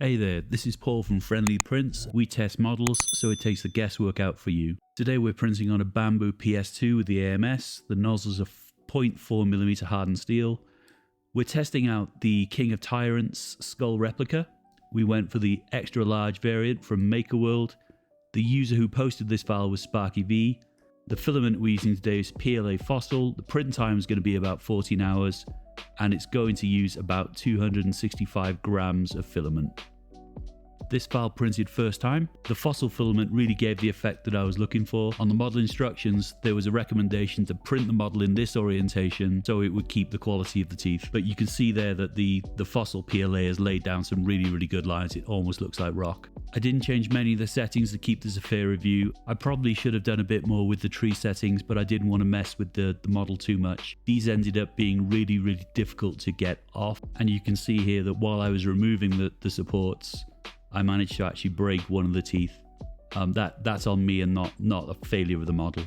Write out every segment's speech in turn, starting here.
Hey there, this is Paul from Friendly Prints. We test models, so it takes the guesswork out for you. Today we're printing on a Bambu PS2 with the AMS. The nozzles are 0.4mm hardened steel. We're testing out the King of Tyrants skull replica. We went for the extra large variant from MakerWorld. The user who posted this file was SparkyV. The filament we're using today is PLA-Fossil. The print time is going to be about 14 hours. And it's going to use about 265 grams of filament. This file printed first time. The fossil filament really gave the effect that I was looking for. On the model instructions, there was a recommendation to print the model in this orientation so it would keep the quality of the teeth. But you can see there that the fossil PLA has laid down some really good lines. It almost looks like rock. I didn't change many of the settings to keep this a fair review. I probably should have done a bit more with the tree settings, but I didn't want to mess with the model too much. These ended up being really difficult to get off. And you can see here that while I was removing the supports, I managed to actually break one of the teeth. That's on me and not a failure of the model.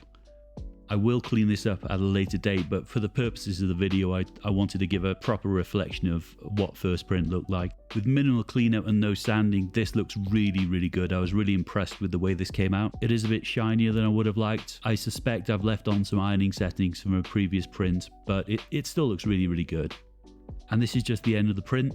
I will clean this up at a later date, but for the purposes of the video, I wanted to give a proper reflection of what first print looked like. With minimal cleanup and no sanding, this looks really good. I was really impressed with the way this came out. It is a bit shinier than I would have liked. I suspect I've left on some ironing settings from a previous print, but it still looks really good. And this is just the end of the print.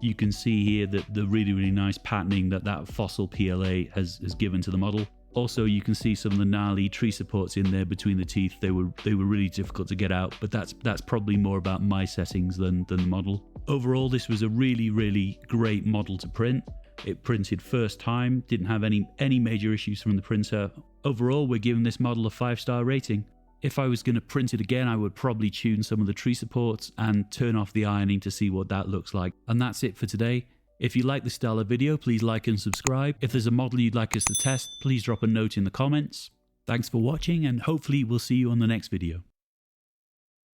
You can see here that the really nice patterning that fossil PLA has given to the model. Also, you can see some of the gnarly tree supports in there between the teeth. They were really difficult to get out, but that's probably more about my settings than the model. Overall, this was a really great model to print. It printed first time, didn't have any major issues from the printer. Overall, we're giving this model a 5-star rating. If I was going to print it again, I would probably tune some of the tree supports and turn off the ironing to see what that looks like. And that's it for today. If you like this style of video, please like and subscribe. If there's a model you'd like us to test, please drop a note in the comments. Thanks for watching, and hopefully we'll see you on the next video.